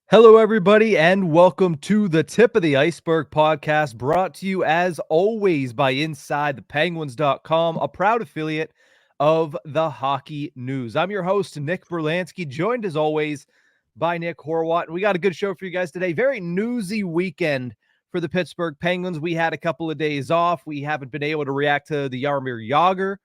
Hello, everybody, and welcome to the Tip of the Iceberg podcast, brought to you as always by InsideThePenguins.com, a proud affiliate of the Hockey News. I'm your host, Nick Brlansky, joined as always by Nick Horwat. And we got a good show for you guys today. Very newsy weekend for the Pittsburgh Penguins. We had a couple of days off. We haven't been able to react to the Jagr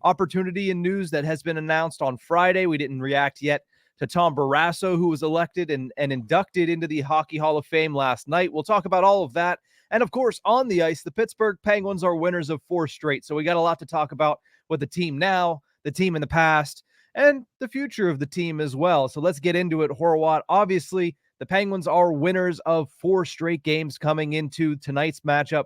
opportunity and news that has been announced on Friday. We didn't react yet to Tom Barrasso, who was elected and inducted into the Hockey Hall of Fame last night. We'll talk about all of that. And of course, on the ice, the Pittsburgh Penguins are winners of 4 straight. So we got a lot to talk about with the team now, the team in the past, and the future of the team as well. So let's get into it, Horwat. Obviously, the Penguins are winners of 4 straight games coming into tonight's matchup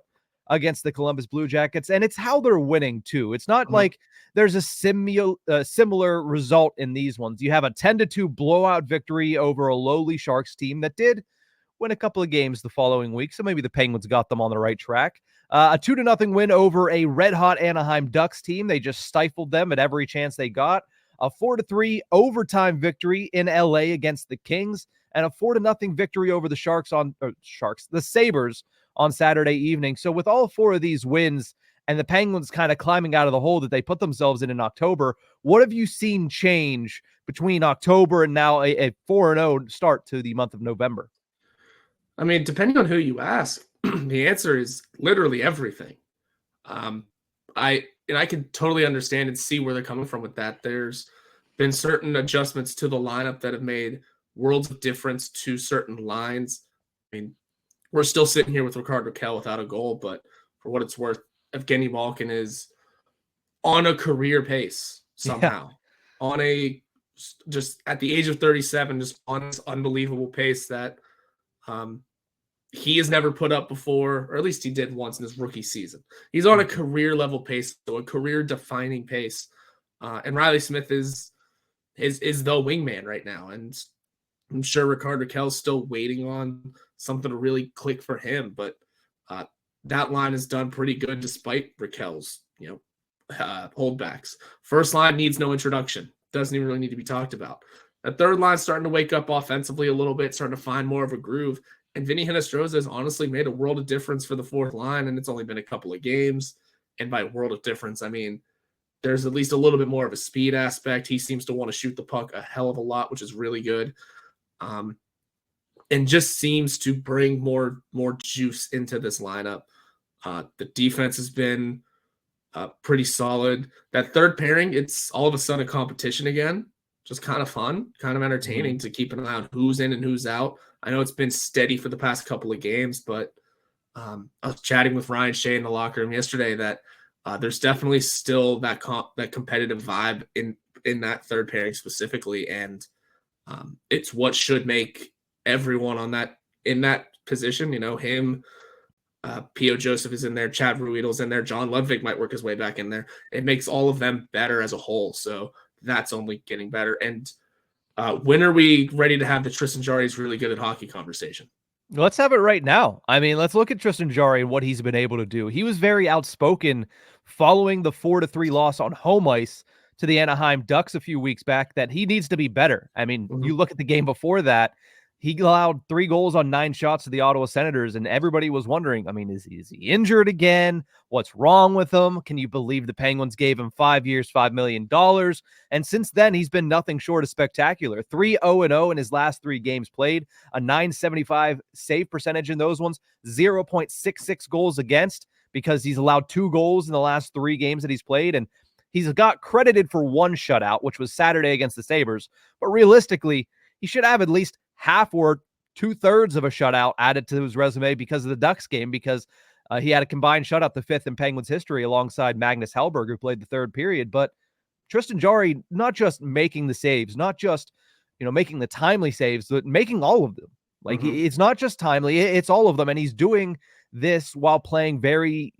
against the Columbus Blue Jackets. And it's how they're winning, too. It's not like there's a similar result in these ones. You have a 10-2 blowout victory over a lowly Sharks team that did win a couple of games the following week, so maybe the Penguins got them on the right track. A 2-0 win over a red-hot Anaheim Ducks team. They just stifled them at every chance they got. A 4-3 overtime victory in LA against the Kings, and a 4-0 victory over the Sabres on Saturday evening. So with all 4 of these wins and the Penguins kind of climbing out of the hole that they put themselves in October, what have you seen change between October and now a 4-0 start to the month of November? I mean, depending on who you ask, the answer is literally everything. I can totally understand and see where they're coming from with that. There's been certain adjustments to the lineup that have made worlds of difference to certain lines. I mean, we're still sitting here with Rickard Rakell without a goal, but for what it's worth, Evgeny Malkin is on a career pace somehow. On a just at the age of 37, just on this unbelievable pace that he has never put up before, or at least he did once in his rookie season. He's on a career level pace, so a career defining pace. And Riley Smith is the wingman right now, and I'm sure Rickard Rakell's still waiting on something to really click for him, but that line is done pretty good despite Rakell's, holdbacks. First line needs no introduction. Doesn't even really need to be talked about. That third line's starting to wake up offensively a little bit, starting to find more of a groove. And Vinny Hinostroza has honestly made a world of difference for the fourth line, and it's only been a couple of games. And by world of difference, I mean there's at least a little bit more of a speed aspect. He seems to want to shoot the puck a hell of a lot, which is really good. And just seems to bring more juice into this lineup. The defense has been pretty solid. That third pairing, it's all of a sudden a competition again. Just kind of fun, kind of entertaining to keep an eye on who's in and who's out. I know it's been steady for the past couple of games, but I was chatting with Ryan Shea in the locker room yesterday that there's definitely still that competitive vibe in that third pairing specifically, and it's what should make everyone in that position. Him, P.O. Joseph is in there, Chad Ruhwedel's in there, John Ludvig might work his way back in there. It makes all of them better as a whole, so that's only getting better. And when are we ready to have the Tristan Jarry's really good at hockey conversation? Let's have it right now. I mean, let's look at Tristan Jarry and what he's been able to do. He was very outspoken following the 4-3 loss on home ice to the Anaheim Ducks a few weeks back that he needs to be better. I mean, you look at the game before that, he allowed 3 goals on 9 shots to the Ottawa Senators, and everybody was wondering, I mean, is he injured again? What's wrong with him? Can you believe the Penguins gave him 5 years, $5 million? And since then, he's been nothing short of spectacular. 3-0-0 in his last 3 games played, a .975 save percentage in those ones, 0.66 goals against, because he's allowed 2 goals in the last 3 games that he's played, and he's got credited for 1 shutout, which was Saturday against the Sabres. But realistically, he should have at least half or 2/3 of a shutout added to his resume because of the Ducks game, because he had a combined shutout, the 5th in Penguins history, alongside Magnus Hellberg, who played the 3rd period. But Tristan Jarry, not just making the saves, not just making the timely saves, but making all of them. Like it's not just timely, it's all of them. And he's doing this while playing very,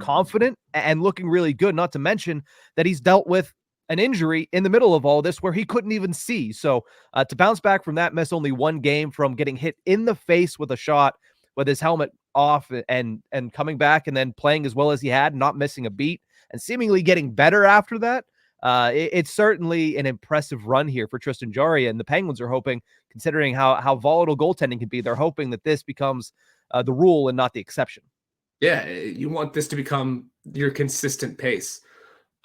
confident and looking really good, not to mention that he's dealt with an injury in the middle of all this where he couldn't even see. So to bounce back from that, miss only 1 game from getting hit in the face with a shot with his helmet off and coming back and then playing as well as he had, not missing a beat and seemingly getting better after that. It's certainly an impressive run here for Tristan Jarry, and the Penguins are hoping, considering how volatile goaltending can be, they're hoping that this becomes the rule and not the exception. Yeah, you want this to become your consistent pace.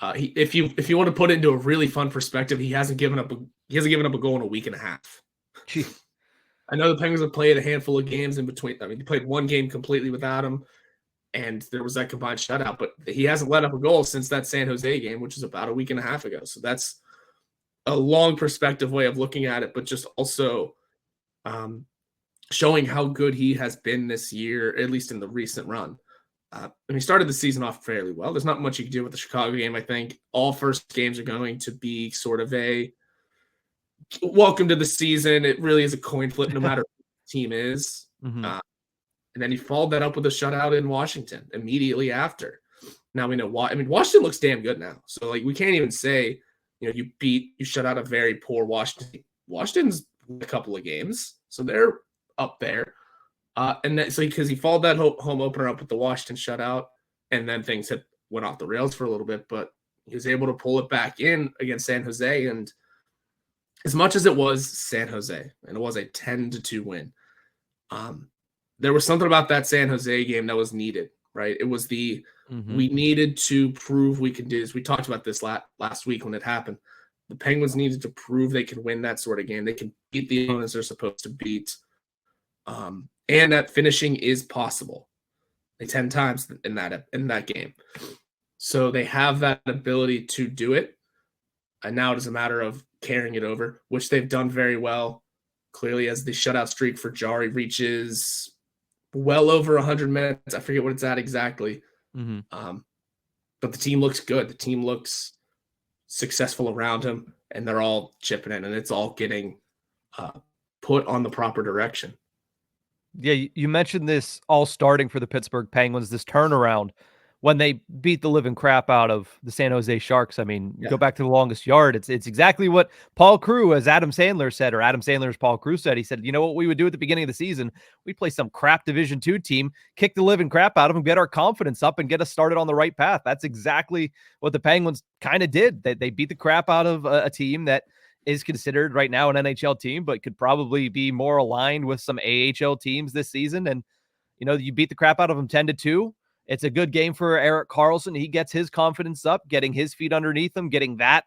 If you want to put it into a really fun perspective, he hasn't given up a goal in a week and a half. Jeez. I know the Penguins have played a handful of games in between. I mean, they played one game completely without him, and there was that combined shutout. But he hasn't let up a goal since that San Jose game, which is about a week and a half ago. So that's a long perspective way of looking at it, but just also showing how good he has been this year, at least in the recent run. And he started the season off fairly well. There's not much you can do with the Chicago game. I think all first games are going to be sort of a welcome to the season. It really is a coin flip, no matter who the team is. Mm-hmm. And then he followed that up with a shutout in Washington immediately after. Now we know why. I mean, Washington looks damn good now. So like we can't even say, you shut out a very poor Washington. Washington's won a couple of games, so they're up there. And then, so because he followed that home opener up with the Washington shutout, and then things went off the rails for a little bit, but he was able to pull it back in against San Jose. And as much as it was San Jose, and it was a 10-2 win, there was something about that San Jose game that was needed, right? It was we needed to prove we could do this. We talked about this last week when it happened. The Penguins needed to prove they could win that sort of game. They can beat the opponents they're supposed to beat. And that finishing is possible. 10 times in that game. So they have that ability to do it. And now it is a matter of carrying it over, which they've done very well. Clearly, as the shutout streak for Jarry reaches well over 100 minutes. I forget what it's at exactly. Mm-hmm. But the team looks good. The team looks successful around him, and they're all chipping in, and it's all getting put on the proper direction. Yeah, you mentioned this all starting for the Pittsburgh Penguins, this turnaround when they beat the living crap out of the San Jose Sharks. I mean, go back to the longest yard. It's exactly what Paul Crew, as Adam Sandler said, or Adam Sandler's Paul Crew said. He said, you know what we would do at the beginning of the season? We'd play some crap Division II team, kick the living crap out of them, get our confidence up, and get us started on the right path. That's exactly what the Penguins kind of did. They beat the crap out of a team that is considered right now an NHL team, but could probably be more aligned with some AHL teams this season. And, you beat the crap out of them 10-2. It's a good game for Erik Karlsson. He gets his confidence up, getting his feet underneath him, getting that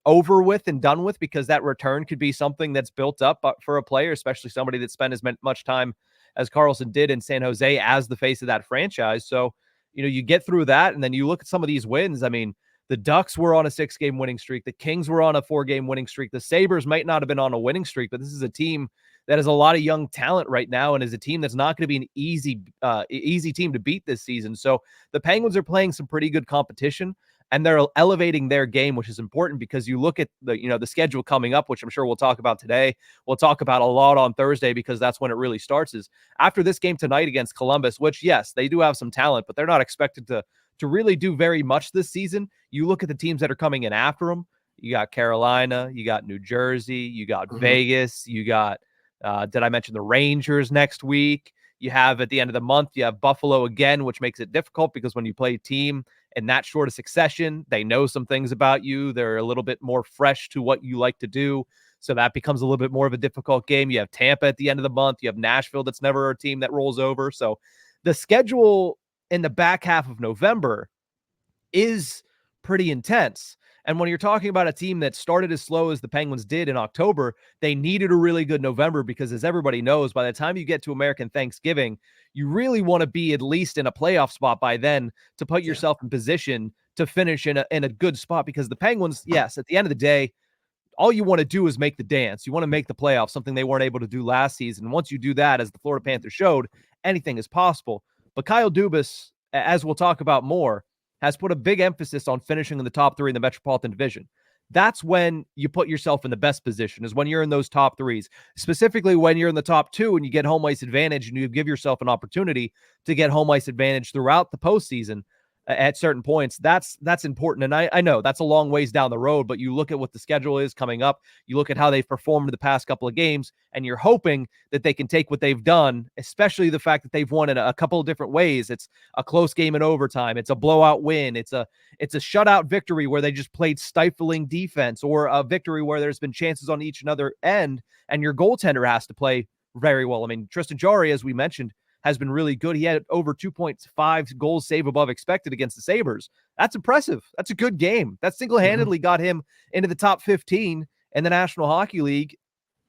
over with and done with, because that return could be something that's built up for a player, especially somebody that spent as much time as Karlsson did in San Jose as the face of that franchise. So, you get through that, and then you look at some of these wins. I mean, the Ducks were on a 6-game winning streak. The Kings were on a 4-game winning streak. The Sabres might not have been on a winning streak, but this is a team that has a lot of young talent right now and is a team that's not going to be an easy team to beat this season. So the Penguins are playing some pretty good competition, and they're elevating their game, which is important because you look at the schedule coming up, which I'm sure we'll talk about today. We'll talk about a lot on Thursday because that's when it really starts, is after this game tonight against Columbus, which, yes, they do have some talent, but they're not expected to really do very much this season. You look at the teams that are coming in after them. You got Carolina, you got New Jersey, you got Vegas, you got, did I mention the Rangers next week? You have at the end of the month, you have Buffalo again, which makes it difficult because when you play a team in that short of succession, they know some things about you. They're a little bit more fresh to what you like to do. So that becomes a little bit more of a difficult game. You have Tampa at the end of the month. You have Nashville, that's never a team that rolls over. So the schedule in the back half of November is pretty intense. And when you're talking about a team that started as slow as the Penguins did in October, they needed a really good November because, as everybody knows, by the time you get to American Thanksgiving, you really want to be at least in a playoff spot by then to put yourself in position to finish in a good spot, because the Penguins, yes, at the end of the day, all you want to do is make the dance. You want to make the playoffs, something they weren't able to do last season. Once you do that, as the Florida Panthers showed, anything is possible. But Kyle Dubas, as we'll talk about more, has put a big emphasis on finishing in the top 3 in the Metropolitan Division. That's when you put yourself in the best position, is when you're in those top 3s, specifically when you're in the top 2 and you get home ice advantage and you give yourself an opportunity to get home ice advantage throughout the postseason. at certain points. That's important. And I know that's a long ways down the road, but you look at what the schedule is coming up, you look at how they've performed the past couple of games, and you're hoping that they can take what they've done, especially the fact that they've won in a couple of different ways. It's a close game in overtime, it's a blowout win, it's a shutout victory where they just played stifling defense, or a victory where there's been chances on each and other end, and your goaltender has to play very well. I mean, Tristan Jarry, as we mentioned, has been really good. He had over 2.5 goals save above expected against the Sabres. That's impressive. That's a good game. That single-handedly got him into the top 15 in the National Hockey League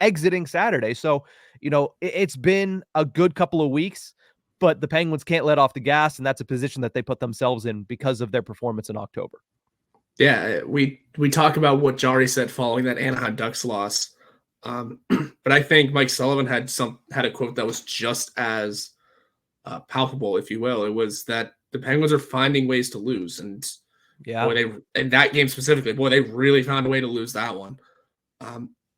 exiting Saturday. So, it's been a good couple of weeks, but the Penguins can't let off the gas, and that's a position that they put themselves in because of their performance in October. Yeah, we talk about what Jarry said following that Anaheim Ducks loss. But I think Mike Sullivan had a quote that was just as palpable, if you will. It was that the Penguins are finding ways to lose, and boy, in that game specifically, they really found a way to lose that one.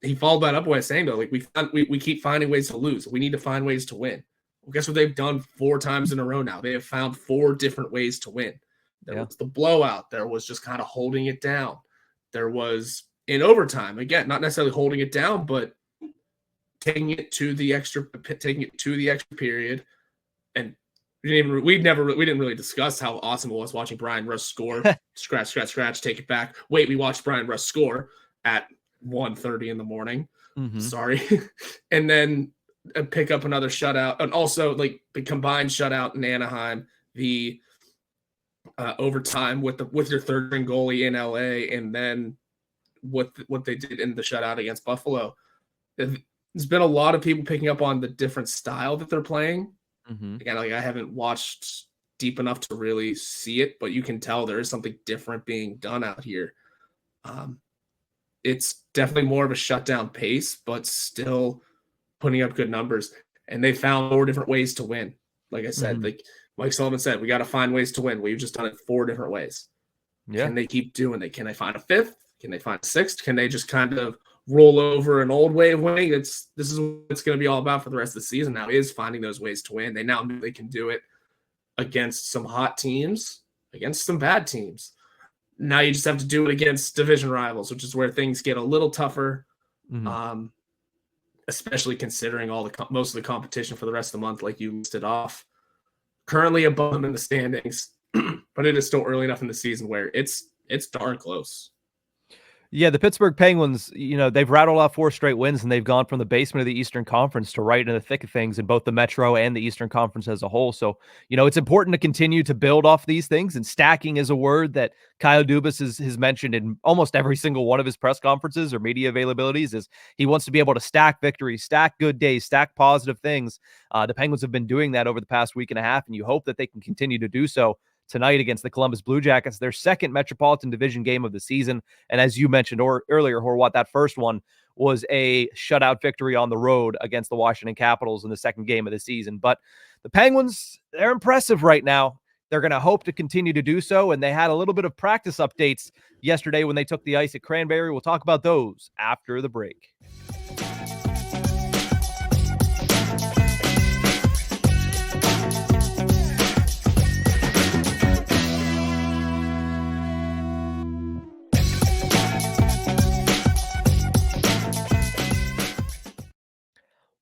He followed that up by saying, though, like, we keep finding ways to lose. We need to find ways to win. Well, guess what they've done 4 times in a row now? They have found 4 different ways to win. There was the blowout. There was just kind of holding it down. There was in overtime, again, not necessarily holding it down, but taking it to the extra period. And we didn't really discuss how awesome it was watching Brian Rust score. scratch, take it back. Wait, we watched Brian Rust score at 1:30 in the morning. Sorry. And then pick up another shutout, and also like the combined shutout in Anaheim, the overtime with your third string goalie in LA, and then what they did in the shutout against Buffalo. There's been a lot of people picking up on the different style that they're playing. Again, like, I haven't watched deep enough to really see it, but you can tell there is something different being done out here. It's definitely more of a shutdown pace, but still putting up good numbers. And they found 4 different ways to win. Like I said, like Mike Sullivan said, we got to find ways to win. We've just done it 4 different ways. Can they keep doing it? Can they find a 5th? Can they find a 6th? Can they just kind of roll over an old way of winning? This is what it's going to be all about for the rest of the season now, is finding those ways to win. They now know they can do it against some hot teams, against some bad teams. Now you just have to do it against division rivals, which is where things get a little tougher, especially considering most of the competition for the rest of the month, like you listed off. Currently above them in the standings, but it is still early enough in the season where it's darn close. Yeah, the Pittsburgh Penguins, they've rattled off 4 straight wins, and they've gone from the basement of the Eastern Conference to right in the thick of things in both the Metro and the Eastern Conference as a whole. So, it's important to continue to build off these things, and stacking is a word that Kyle Dubas has mentioned in almost every single one of his press conferences or media availabilities. Is he wants to be able to stack victories, stack good days, stack positive things. The Penguins have been doing that over the past week and a half, and you hope that they can continue to do so tonight against the Columbus Blue Jackets, their second Metropolitan Division game of the season. And as you mentioned earlier, Horwat, that first one was a shutout victory on the road against the Washington Capitals in the second game of the season. But the Penguins, they're impressive right now. They're going to hope to continue to do so, and they had a little bit of practice updates yesterday when they took the ice at Cranberry. We'll talk about those after the break.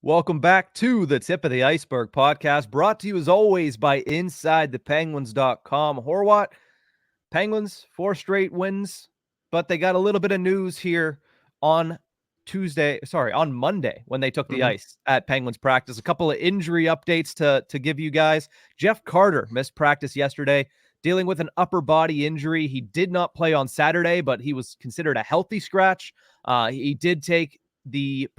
Welcome back to the Tip of the Ice-Burgh podcast, brought to you as always by InsideThePenguins.com. Horwat, Penguins, 4 straight wins, but they got a little bit of news here on Monday when they took the ice at Penguins practice. A couple of injury updates to give you guys. Jeff Carter missed practice yesterday, dealing with an upper body injury. He did not play on Saturday, but he was considered a healthy scratch. He did take the the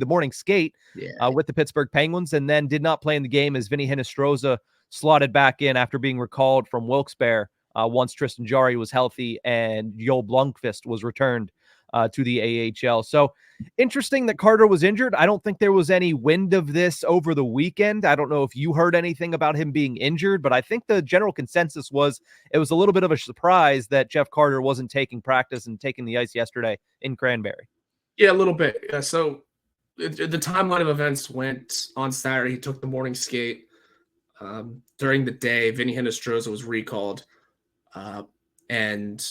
morning skate with the Pittsburgh Penguins, and then did not play in the game as Vinny Hinostroza slotted back in after being recalled from Wilkes-Barre once Tristan Jarry was healthy and Joel Blomqvist was returned to the AHL. So interesting that Carter was injured. I don't think there was any wind of this over the weekend. I don't know if you heard anything about him being injured, but I think the general consensus was it was a little bit of a surprise that Jeff Carter wasn't taking practice and taking the ice yesterday in Cranberry. Yeah, a little bit. So the timeline of events went on Saturday. He took the morning skate. during the day, Vinny Hinostroza was recalled, and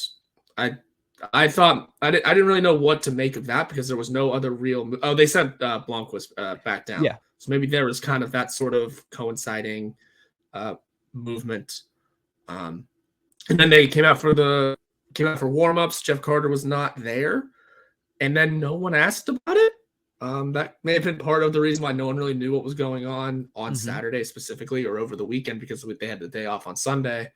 I thought I didn't really know what to make of that because there was no other real. Oh, they sent Blomqvist back down, Yeah. so maybe there was kind of that sort of coinciding movement. And then they came out for warmups. Jeff Carter was not there, and then no one asked about it. That may have been part of the reason why no one really knew what was going on Saturday specifically, or over the weekend, because they had the day off on Sunday.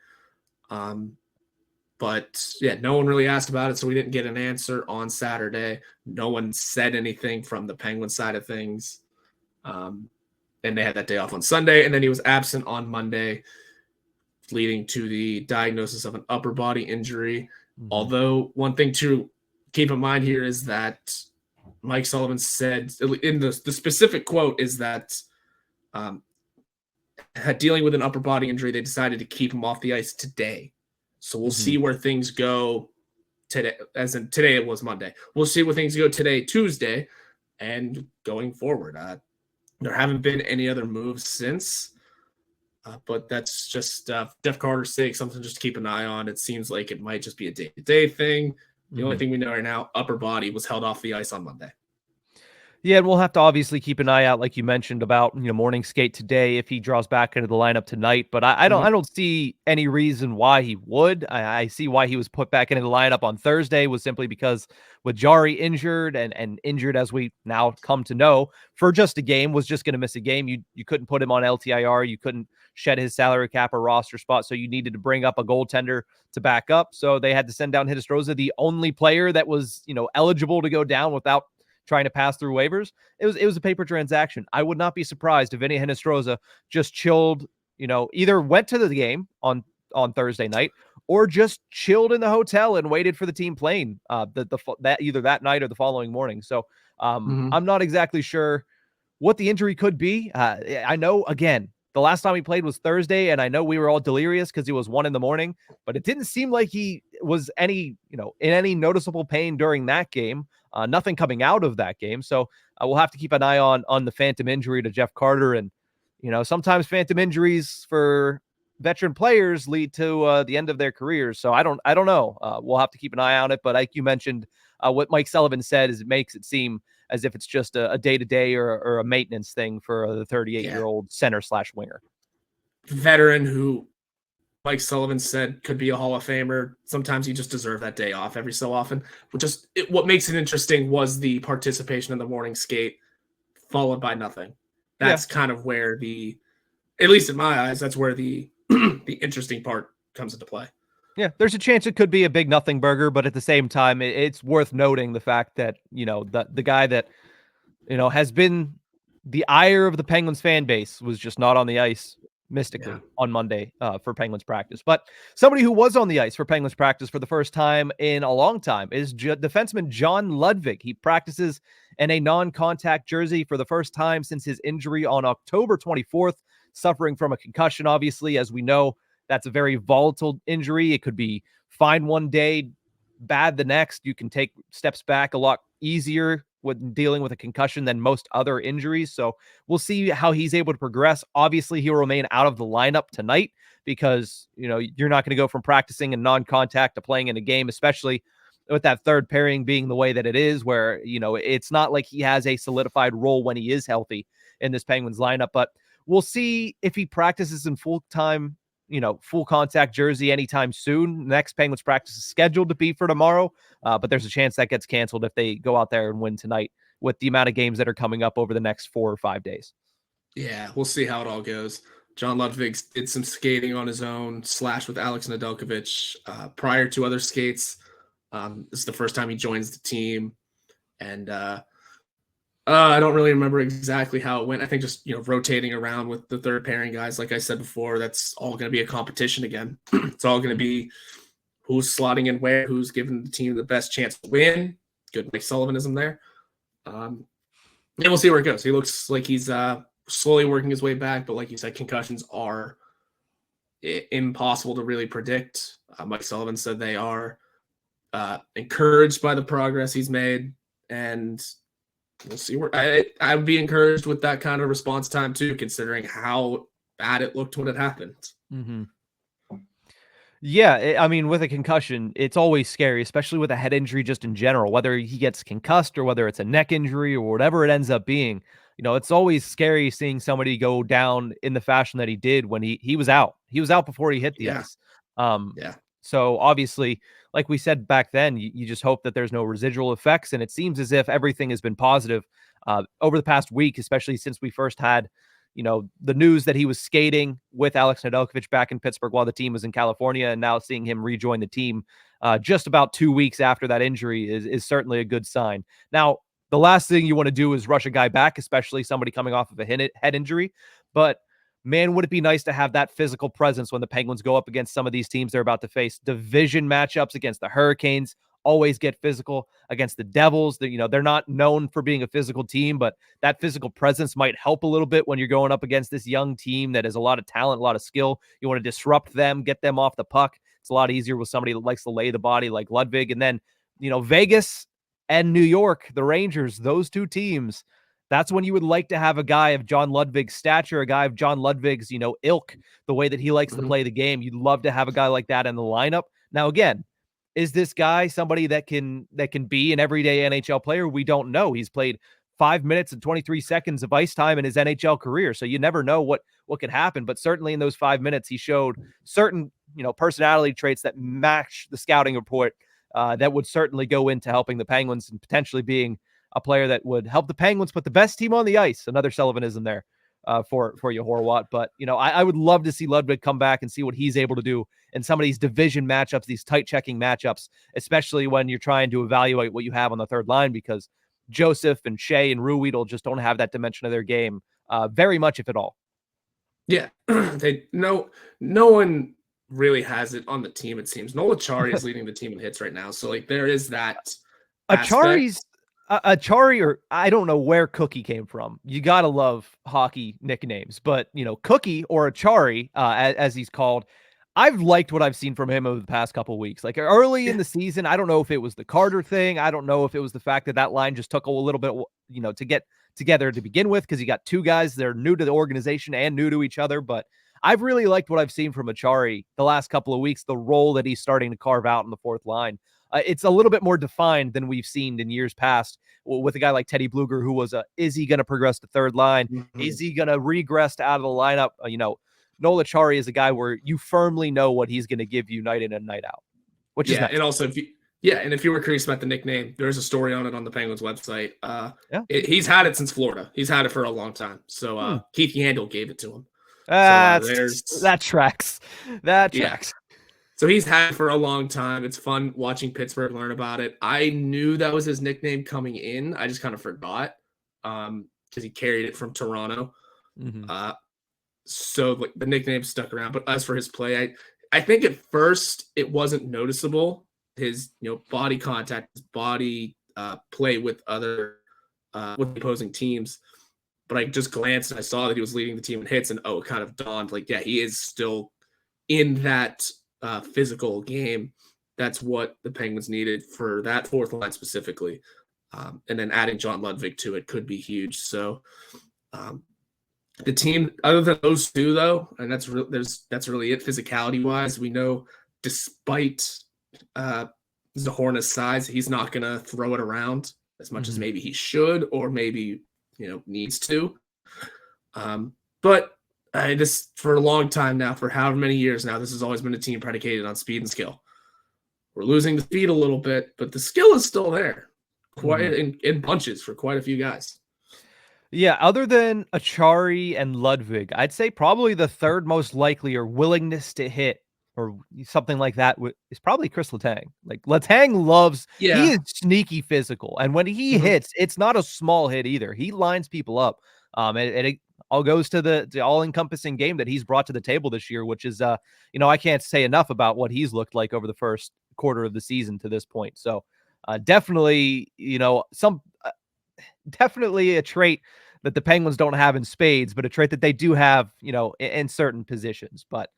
But yeah, no one really asked about it, so we didn't get an answer on Saturday. No one said anything from the Penguin side of things. And they had that day off on Sunday, and then he was absent on Monday, leading to the diagnosis of an upper body injury. Although one thing to keep in mind here is that Mike Sullivan said in the specific quote is that dealing with an upper body injury, they decided to keep him off the ice today. So we'll see where things go today. As in today, it was Monday. We'll see where things go today, Tuesday, and going forward. There haven't been any other moves since, but that's just Jeff Carter's sake, something just to keep an eye on. It seems like it might just be a day-to-day thing. The only thing we know right now, upper body was held off the ice on Monday. Yeah, and we'll have to obviously keep an eye out, like you mentioned, about morning skate today if he draws back into the lineup tonight. But I don't see any reason why he would. I see why he was put back into the lineup on Thursday was simply because with Jarry injured and injured, as we now come to know, for just a game, was just going to miss a game. You couldn't put him on LTIR. You couldn't shed his salary cap or roster spot, so you needed to bring up a goaltender to back up. So they had to send down Hinostroza, the only player that was eligible to go down without trying to pass through waivers. It was a paper transaction. I would not be surprised if Vinny Hinostroza just chilled, either went to the game on Thursday night or just chilled in the hotel and waited for the team plane that either that night or the following morning. So I'm not exactly sure what the injury could be. I know, again, the last time he played was Thursday, and I know we were all delirious because he was 1 a.m, but it didn't seem like he was in any noticeable pain during that game. Nothing coming out of that game. So we'll have to keep an eye on the phantom injury to Jeff Carter. And, sometimes phantom injuries for veteran players lead to the end of their careers. So I don't know. We'll have to keep an eye on it. But like you mentioned, what Mike Sullivan said is it makes it seem as if it's just a day-to-day or a maintenance thing for the 38-year-old center/winger. Veteran who Mike Sullivan said could be a Hall of Famer. Sometimes you just deserve that day off every so often. What makes it interesting was the participation in the morning skate followed by nothing. That's kind of where at least in my eyes, that's where the interesting part comes into play. Yeah, there's a chance it could be a big nothing burger, but at the same time, it's worth noting the fact that, the guy that, has been the ire of the Penguins fan base was just not on the ice mystically on Monday for Penguins practice. But somebody who was on the ice for Penguins practice for the first time in a long time is defenseman John Ludvig. He practices in a non-contact jersey for the first time since his injury on October 24th, suffering from a concussion. Obviously, as we know, that's a very volatile injury. It could be fine one day, bad the next. You can take steps back a lot easier when dealing with a concussion than most other injuries. So we'll see how he's able to progress. Obviously, he'll remain out of the lineup tonight because, you're not going to go from practicing in non-contact to playing in a game, especially with that third pairing being the way that it is, where, it's not like he has a solidified role when he is healthy in this Penguins lineup. But we'll see if he practices in full-time, full contact jersey anytime soon. Next Penguins practice is scheduled to be for tomorrow, but there's a chance that gets canceled if they go out there and win tonight with the amount of games that are coming up over the next 4 or 5 days. Yeah, we'll see how it all goes. John Ludvig did some skating on his own, / with Alex Nedeljkovic prior to other skates. This is the first time he joins the team, and I don't really remember exactly how it went. I think just, rotating around with the third pairing guys. Like I said before, that's all going to be a competition again. It's all going to be who's slotting in where, who's giving the team the best chance to win. Good Mike Sullivanism there. And we'll see where it goes. He looks like he's slowly working his way back, but like you said, concussions are impossible to really predict. Mike Sullivan said they are encouraged by the progress he's made, and we'll see where I would be encouraged with that kind of response time too, considering how bad it looked when it happened. Mm-hmm. Yeah, I mean, with a concussion, it's always scary, especially with a head injury just in general, whether he gets concussed or whether it's a neck injury or whatever it ends up being. It's always scary seeing somebody go down in the fashion that he did when he was out. He was out before he hit the Yeah. ice. Yeah. So obviously, like we said back then, you just hope that there's no residual effects, and it seems as if everything has been positive over the past week, especially since we first had the news that he was skating with Alex Nedeljkovic back in Pittsburgh while the team was in California, and now seeing him rejoin the team just about 2 weeks after that injury is certainly a good sign. Now, the last thing you want to do is rush a guy back, especially somebody coming off of a head injury. But man, would it be nice to have that physical presence when the Penguins go up against some of these teams they're about to face. Division matchups against the Hurricanes always get physical. Against the Devils, they're not known for being a physical team, but that physical presence might help a little bit when you're going up against this young team that has a lot of talent, a lot of skill. You want to disrupt them, get them off the puck. It's a lot easier with somebody that likes to lay the body like Ludvig. And then, Vegas and New York, the Rangers, those two teams, that's when you would like to have a guy of John Ludvig's stature, a guy of John Ludvig's, ilk, the way that he likes to play the game. You'd love to have a guy like that in the lineup. Now, again, is this guy somebody that can be an everyday NHL player? We don't know. He's played 5 minutes and 23 seconds of ice time in his NHL career, so you never know what could happen. But certainly in those 5 minutes, he showed certain personality traits that match the scouting report that would certainly go into helping the Penguins and potentially being a player that would help the Penguins put the best team on the ice. Another Sullivanism there for you, Horwat. But, I would love to see Ludvig come back and see what he's able to do in some of these division matchups, these tight checking matchups, especially when you're trying to evaluate what you have on the third line, because Joseph and Shea and Ruhwedel just don't have that dimension of their game very much, if at all. Yeah. No one really has it on the team, it seems. Noel Acciari is leading the team in hits right now. So, there is that Acciari's Acciari, or I don't know where Cookie came from. You got to love hockey nicknames, but Cookie or Acciari, as he's called, I've liked what I've seen from him over the past couple of weeks. Like early in the season, I don't know if it was the Carter thing. I don't know if it was the fact that line just took a little bit, to get together to begin with, because you got two guys that are new to the organization and new to each other. But I've really liked what I've seen from Acciari the last couple of weeks, the role that he's starting to carve out in the fourth line. It's a little bit more defined than we've seen in years past with a guy like Teddy Bluger, who was is he going to progress to third line? Mm-hmm. Is he going to regress out of the lineup? Noel Acciari is a guy where you firmly know what he's going to give you night in and night out, which is nice. And also if you were curious about the nickname, there's a story on it on the Penguins website. He's had it since Florida. He's had it for a long time. So Keith Yandel gave it to him. That tracks. That tracks. So he's had it for a long time. It's fun watching Pittsburgh learn about it. I knew that was his nickname coming in. I just kind of forgot because he carried it from Toronto. Mm-hmm. So the nickname stuck around. But as for his play, I think at first it wasn't noticeable. His body contact, his body play with other with opposing teams. But I just glanced and I saw that he was leading the team in hits, and it kind of dawned he is still in that physical game. That's what the Penguins needed for that fourth line specifically. And then adding John Ludvig to it could be huge. So the team, other than those two, though, and that's really it physicality wise. We know despite Zahorna's size, he's not going to throw it around as much as maybe he should, or maybe needs to. But for a long time now, for however many years now, this has always been a team predicated on speed and skill. We're losing the speed a little bit, but the skill is still there, quite in bunches for quite a few guys. Yeah, other than Acciari and Ludvig, I'd say probably the third most likely or willingness to hit or something like that is probably Chris Letang. Like Letang loves, he is sneaky physical. And when he hits, it's not a small hit either. He lines people up. And it all goes to the all-encompassing game that he's brought to the table this year, which is, I can't say enough about what he's looked like over the first quarter of the season to this point. So definitely, definitely a trait that the Penguins don't have in spades, but a trait that they do have, in certain positions. But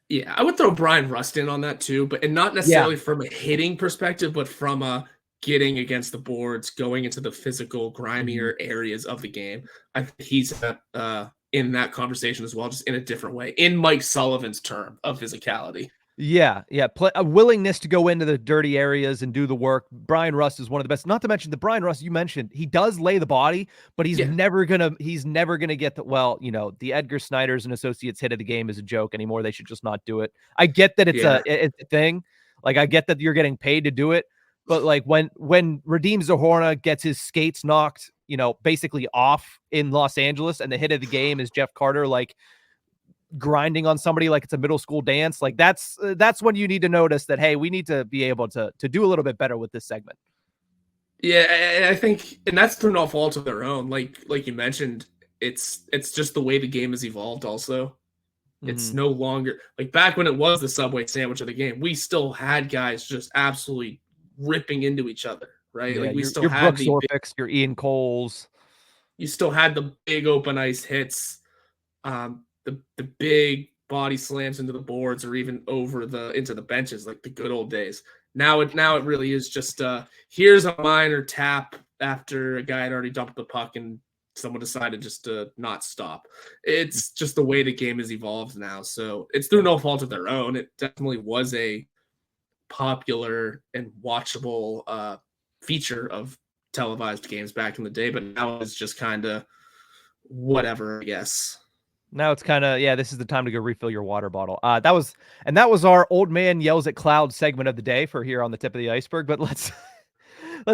yeah, I would throw Brian Rust in on that too, and not necessarily from a hitting perspective, but from a getting against the boards, going into the physical, grimier areas of the game. I think he's in that conversation as well, just in a different way, in Mike Sullivan's term of physicality. Yeah. A willingness to go into the dirty areas and do the work. Brian Rust is one of the best. Not to mention the Brian Rust you mentioned, he does lay the body, but he's never gonna get the the Edgar Snyder's and Associates hit of the game is a joke anymore. They should just not do it. I get that it's a thing. Like I get that you're getting paid to do it, but like when Radim Zohorna gets his skates knocked, basically off in Los Angeles, and the hit of the game is Jeff Carter like grinding on somebody like it's a middle school dance, like that's when you need to notice that, hey, we need to be able to do a little bit better with this segment. Yeah, I think, and that's through no fault of their own. Like you mentioned, it's just the way the game has evolved also. It's no longer like back when it was the Subway sandwich of the game. We still had guys just absolutely ripping into each other, right? Yeah, like we your, still your had Brooks Orphics, your Ian Coles. You still had the big open ice hits, the big body slams into the boards or even into the benches, like the good old days. Now it really is just here's a minor tap after a guy had already dumped the puck and someone decided just to not stop. It's just the way the game has evolved now. So it's through no fault of their own. It definitely was a popular and watchable feature of televised games back in the day, but now it's just kind of whatever, I guess. Now it's kind of, this is the time to go refill your water bottle. That was our old man yells at cloud segment of the day for here on the tip of the iceberg. But let's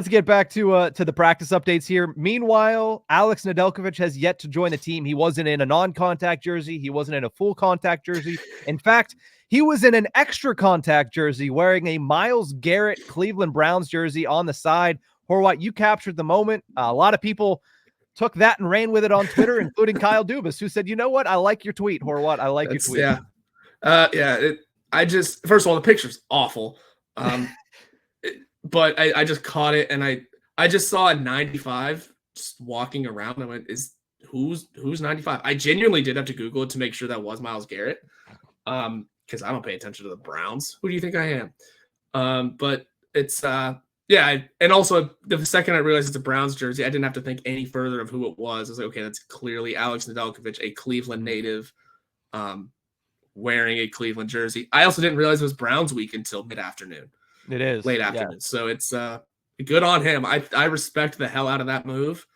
get back to the practice updates here. Meanwhile, Alex Nedeljkovic has yet to join the team. He wasn't in a non-contact jersey. He wasn't in a full contact jersey. In fact, he was in an extra contact jersey wearing a Myles Garrett Cleveland Browns jersey on the side. Horwat, you captured the moment. A lot of people took that and ran with it on Twitter, including Kyle Dubas, who said, "You know what? I like your tweet, Horwat. I like your tweet." Yeah. First of all, the picture's awful. But I just caught it and I just saw a 95 just walking around. I went, who's 95? I genuinely did have to Google it to make sure that was Myles Garrett. Because I don't pay attention to the Browns. Who do you think I am? But it's and also the second I realized it's a Browns jersey, I didn't have to think any further of who it was. I was like, okay, that's clearly Alex Nedeljkovic, a Cleveland native, wearing a Cleveland jersey. I also didn't realize it was Browns week until mid-afternoon. It is late afternoon. So it's good on him. I respect the hell out of that move.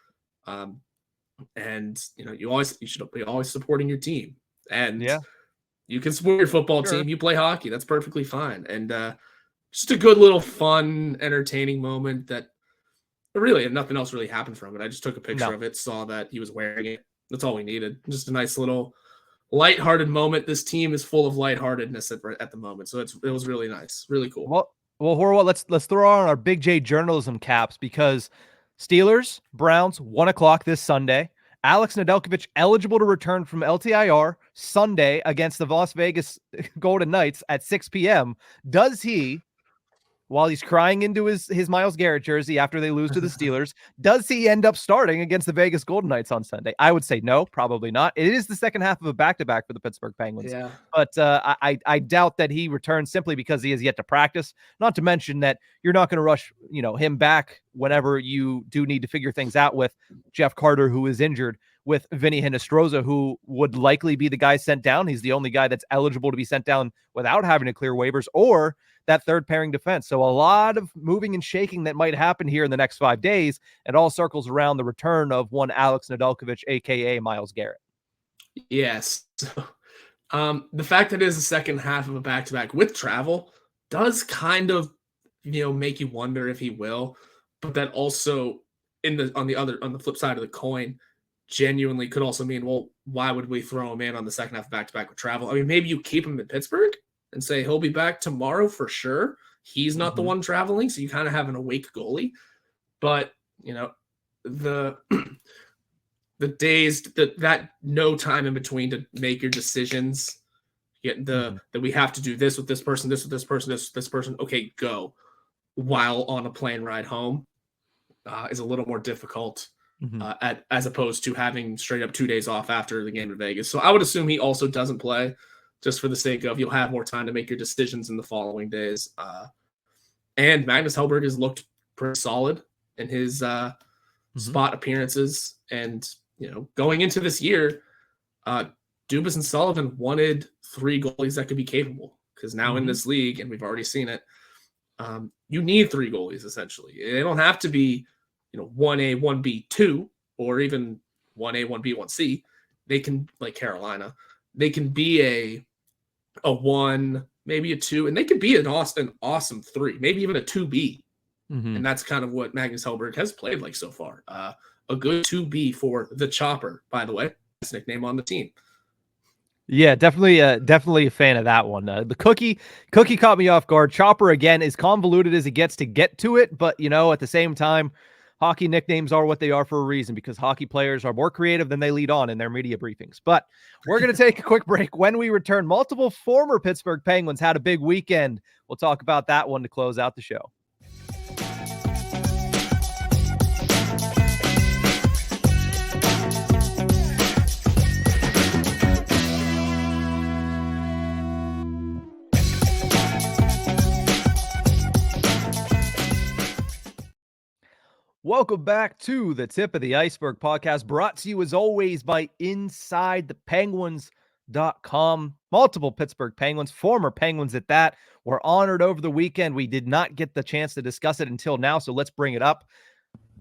And you should be always supporting your team. And you can support your football team. You play hockey. That's perfectly fine. And just a good little fun, entertaining moment that really nothing else really happened from it. I just took a picture of it, saw that he was wearing it. That's all we needed. Just a nice little lighthearted moment. This team is full of lightheartedness at the moment. So it was really nice. Really cool. Well, Horwat, let's throw on our Big J journalism caps because Steelers, Browns, 1:00 this Sunday. Alex Nedeljkovic eligible to return from LTIR Sunday against the Las Vegas Golden Knights at 6 p.m. Does he, while he's crying into his Myles Garrett jersey after they lose to the Steelers, does he end up starting against the Vegas Golden Knights on Sunday? I would say no, probably not. It is the second half of a back-to-back for the Pittsburgh Penguins. Yeah. But I doubt that he returns simply because he has yet to practice. Not to mention that you're not going to rush, him back whenever you do need to figure things out with Jeff Carter, who is injured, with Vinny Hinostroza, who would likely be the guy sent down. He's the only guy that's eligible to be sent down without having to clear waivers, or that third pairing defense. So a lot of moving and shaking that might happen here in the next 5 days, and all circles around the return of one Alex Nedeljkovic, aka Myles Garrett. Yes. The fact that it is the second half of a back-to-back with travel does kind of, make you wonder if he will, but that also on the flip side of the coin, genuinely could also mean, well, why would we throw him in on the second half of back-to-back with travel? I mean, maybe you keep him in Pittsburgh and say he'll be back tomorrow for sure. He's not the one traveling, so you kind of have an awake goalie. But, the days, that no time in between to make your decisions, that we have to do this with this person, this with this person, this with this person, okay, go, while on a plane ride home is a little more difficult as opposed to having straight up 2 days off after the game in Vegas. So I would assume he also doesn't play, just for the sake of you'll have more time to make your decisions in the following days. And Magnus Hellberg has looked pretty solid in his spot appearances. And, going into this year, Dubas and Sullivan wanted 3 goalies that could be capable, because now in this league, and we've already seen it, you need 3 goalies essentially. They don't have to be, 1A, 1B, 2, or even 1A, 1B, 1C. They can, like Carolina, they can be a 1, maybe a 2, and they could be an awesome 3, maybe even a 2B. And that's kind of what Magnus Hellberg has played like so far. A good 2B for the Chopper, by the way. His nickname on the team. Yeah, definitely a fan of that one. The cookie caught me off guard. Chopper, again, as convoluted as it gets to get to it, but at the same time, hockey nicknames are what they are for a reason, because hockey players are more creative than they lead on in their media briefings. But we're going to take a quick break. When we return, multiple former Pittsburgh Penguins had a big weekend. We'll talk about that one to close out the show. Welcome back to the Tip of the Ice-Burgh podcast, brought to you as always by InsideThePenguins.com. Multiple Pittsburgh Penguins, former Penguins at that, were honored over the weekend. We did not get the chance to discuss it until now, so let's bring it up.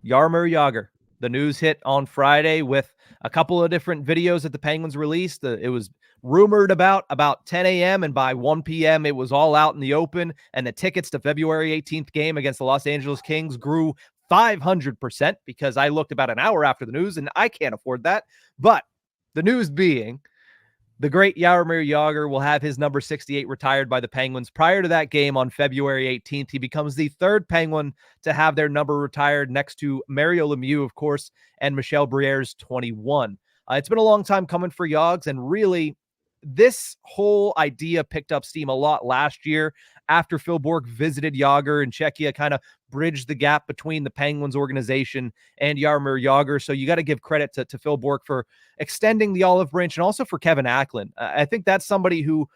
Jaromir Jagr. The news hit on Friday with a couple of different videos that the Penguins released. It was rumored about 10 a.m. and by 1 p.m. it was all out in the open, and the tickets to February 18th game against the Los Angeles Kings grew 500%, because I looked about an hour after the news and I can't afford that. But the news being, the great Jaromir Jagr will have his number 68 retired by the Penguins. Prior to that game on February 18th, he becomes the 3rd Penguin to have their number retired, next to Mario Lemieux, of course, and Michel Briere's 21. It's been a long time coming for Yogs, and really, this whole idea picked up steam a lot last year after Phil Bourque visited Jagr in Czechia, kind of bridged the gap between the Penguins organization and Jaromir Jagr. So you got to give credit to Phil Bourque for extending the olive branch, and also for Kevin Acklin. I think that's somebody who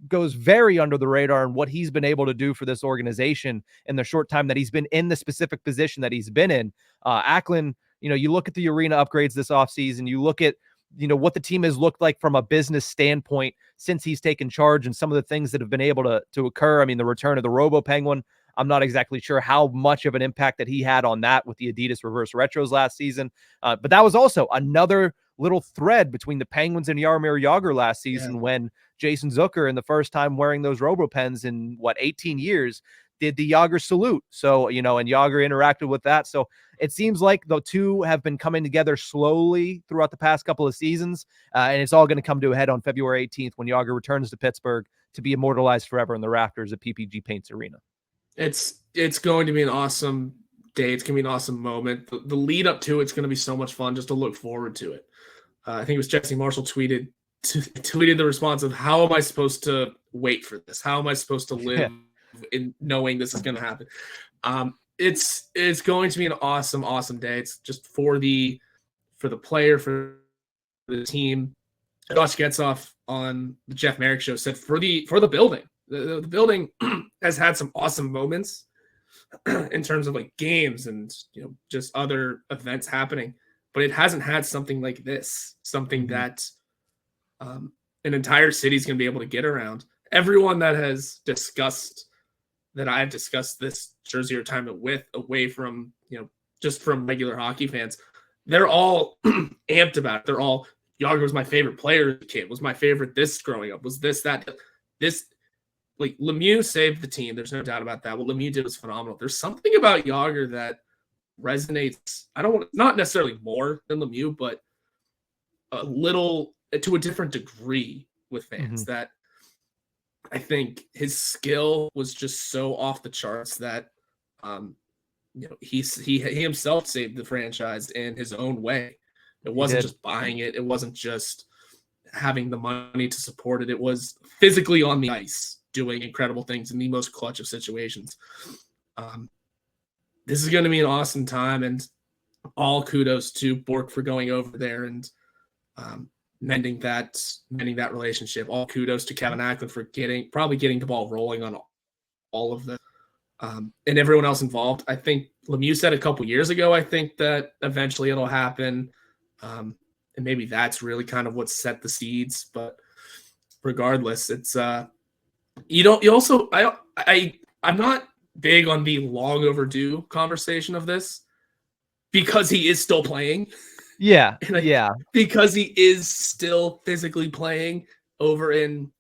goes very under the radar and what he's been able to do for this organization in the short time that he's been in the specific position that he's been in. Acklin, you look at the arena upgrades this offseason, you look at what the team has looked like from a business standpoint since he's taken charge, and some of the things that have been able to occur. I mean, the return of the Robo Penguin, I'm not exactly sure how much of an impact that he had on that with the Adidas reverse retros last season. But that was also another little thread between the Penguins and Jaromir Jagr last season, when Jason Zucker, in the first time wearing those Robo Pens in 18 years, did the Jagr salute. So, and Jagr interacted with that. So it seems like the two have been coming together slowly throughout the past couple of seasons. And it's all going to come to a head on February 18th when Jagr returns to Pittsburgh to be immortalized forever in the rafters at PPG Paints Arena. It's going to be an awesome day. It's going to be an awesome moment. The lead up to it's going to be so much fun just to look forward to it. I think it was Jesse Marshall tweeted the response of, how am I supposed to wait for this? How am I supposed to live in knowing this is going to happen? It's going to be an awesome day. It's just for the player, for the team. Josh Getzoff on the Jeff Merrick show said for the building. The building has had some awesome moments in terms of like games and just other events happening, but it hasn't had something like this, something that an entire city is going to be able to get around. Everyone that has discussed that I've discussed this jersey retirement with, away from just from regular hockey fans, they're all amped about it. They're all, Jagr was my favorite player as a kid, was my favorite this growing up, was this, that, this. Like, Lemieux saved the team. There's no doubt about that. What Lemieux did was phenomenal. There's something about Jagr that resonates. Not necessarily more than Lemieux, but a little, to a different degree with fans. That I think his skill was just so off the charts that he himself saved the franchise in his own way. It wasn't just buying it. It wasn't just having the money to support it. It was physically on the ice, doing incredible things in the most clutch of situations. This is going to be an awesome time, and all kudos to Bourque for going over there and mending that relationship. All kudos to Kevin Acklin for getting the ball rolling on all of the and everyone else involved. I think Lemieux said a couple years ago, I think that eventually it'll happen. And maybe that's really kind of what set the seeds. But regardless, it's I'm not big on the long overdue conversation of this because he is still playing. Yeah. Because he is still physically playing over in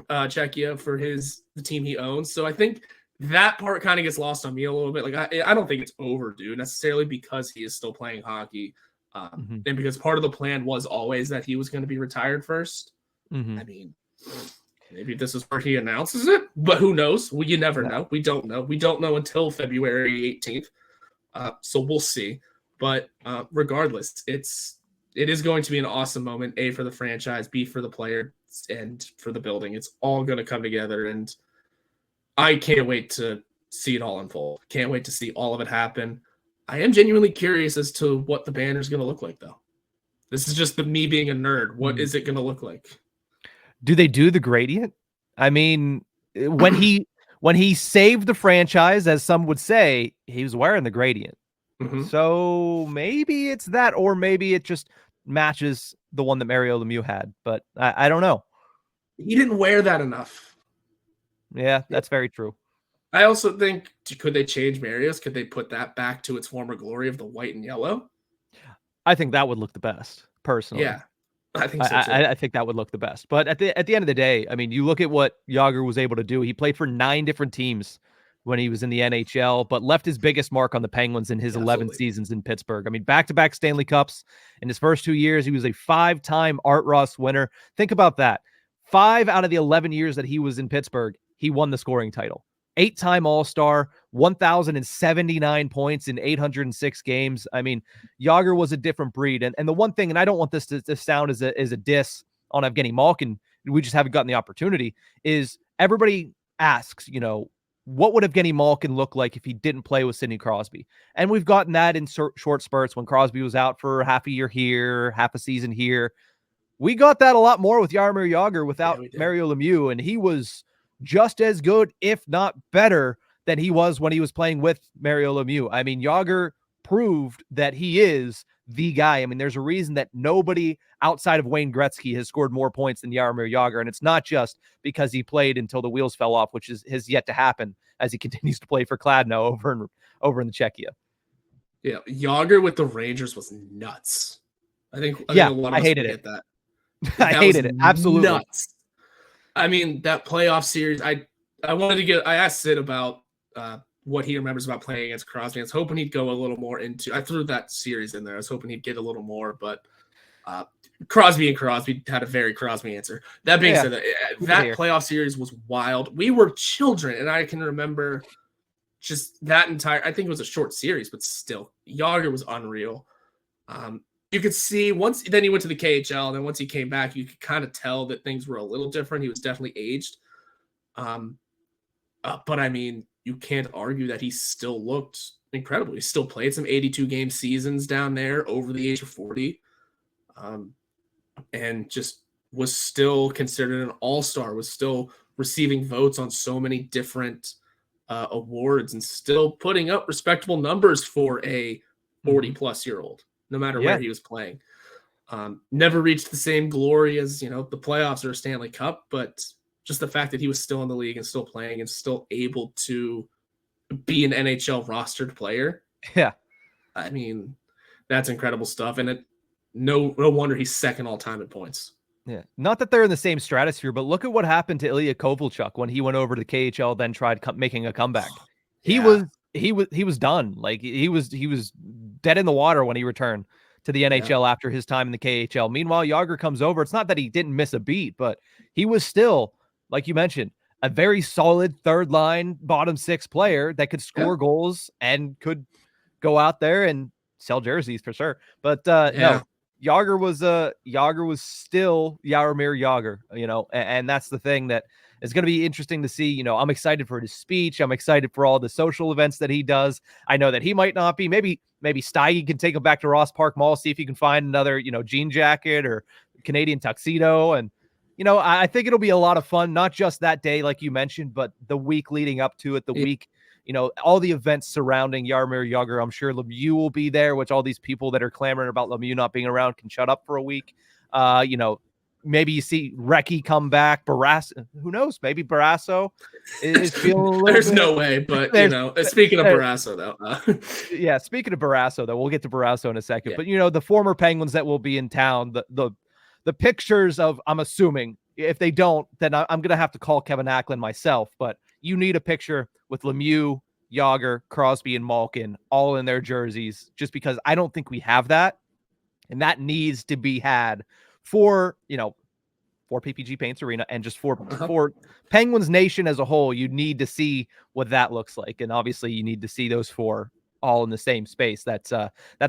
Czechia for the team he owns. So I think that part kind of gets lost on me a little bit. Like I don't think it's overdue necessarily because he is still playing hockey. And because part of the plan was always that he was going to be retired first. I mean, maybe this is where he announces it, but who knows? You never know. We don't know. We don't know until February 18th. So we'll see. But regardless, it is going to be an awesome moment, A, for the franchise, B, for the player, and for the building. It's all going to come together, and I can't wait to see it all unfold. Can't wait to see all of it happen. I am genuinely curious as to what the banner is going to look like, though. This is just me being a nerd. What is it going to look like? Do they do the gradient? I mean, when he saved the franchise, as some would say, he was wearing the gradient. So maybe it's that, or maybe it just matches the one that Mario Lemieux had, but I don't know. He didn't wear that enough. Yeah, that's very true. I also think, could they change Mario's? Could they put that back to its former glory of the white and yellow? I think that would look the best, personally. Yeah, I think so too. I think that would look the best. But at the end of the day, I mean, you look at what Jagr was able to do. He played for 9 different teams when he was in the NHL, but left his biggest mark on the Penguins in his 11 seasons in Pittsburgh. I mean, back-to-back Stanley Cups in his first 2 years. He was a 5-time Art Ross winner. Think about that. 5 out of the 11 years that he was in Pittsburgh, he won the scoring title. 8-time All-Star, 1,079 points in 806 games. I mean, Jagr was a different breed. And the one thing, and I don't want this to sound as a diss on Evgeny Malkin, we just haven't gotten the opportunity, is everybody asks, what would Evgeny Malkin look like if he didn't play with Sidney Crosby? And we've gotten that in short spurts when Crosby was out for half a year here, half a season here. We got that a lot more with Jaromir Jagr without Mario Lemieux, and he was just as good, if not better, than he was when he was playing with Mario Lemieux. I mean, Jagr proved that he is the guy. I mean, there's a reason that nobody outside of Wayne Gretzky has scored more points than Jaromir Jagr, and it's not just because he played until the wheels fell off, which has yet to happen as he continues to play for Kladno over in the Czechia. Yeah, Jagr with the Rangers was nuts. I think a lot of us hated it. That I hated it. Absolutely nuts. I mean, that playoff series, I asked Sid about what he remembers about playing against Crosby. I was hoping he'd go a little more into, I threw that series in there. I was hoping he'd get a little more, but Crosby had a very Crosby answer. That being said, that playoff series was wild. We were children, and I can remember just that entire, I think it was a short series, but still, Jagr was unreal. You could see then he went to the KHL, and then once he came back, you could kind of tell that things were a little different. He was definitely aged. But I mean, you can't argue that he still looked incredible. He still played some 82-game seasons down there over the age of 40. And just was still considered an all-star, was still receiving votes on so many different awards, and still putting up respectable numbers for a 40-plus-year-old, no matter where he was playing. Never reached the same glory as, the playoffs or a Stanley Cup, but just the fact that he was still in the league and still playing and still able to be an NHL rostered player. Yeah. I mean, that's incredible stuff. And no wonder he's second all time in points. Yeah. Not that they're in the same stratosphere, but look at what happened to Ilya Kovalchuk when he went over to KHL, then tried making a comeback. He was done. Like he was dead in the water when he returned to the NHL after his time in the KHL. Meanwhile, Jagr comes over. It's not that he didn't miss a beat, but he was still, like you mentioned, a very solid third line, bottom 6 player that could score goals and could go out there and sell jerseys for sure. But no, Jagr was still Jaromir Jagr, and that's the thing that is going to be interesting to see. I'm excited for his speech. I'm excited for all the social events that he does. I know that he might not be. Maybe Steige can take him back to Ross Park Mall, see if he can find another, jean jacket or Canadian tuxedo. And, I think it'll be a lot of fun, not just that day, like you mentioned, but the week leading up to it, the week, all the events surrounding Jaromir Jagr. I'm sure Lemieux will be there, which all these people that are clamoring about Lemieux not being around can shut up for a week. Maybe you see Recchi come back. Barrasso, who knows? Maybe Barrasso is feeling a little There's bit. no way, but speaking of Barrasso, though. Yeah, speaking of Barrasso, though, we'll get to Barrasso in a second. Yeah. But the former Penguins that will be in town, the pictures of, I'm assuming, if they don't, then I'm gonna have to call Kevin Acklin myself. But you need a picture with Lemieux, Jagr, Crosby, and Malkin all in their jerseys, just because I don't think we have that, and that needs to be had for PPG Paints Arena and just for Penguins Nation as a whole. You need to see what that looks like, and obviously you need to see those four all in the same space. That's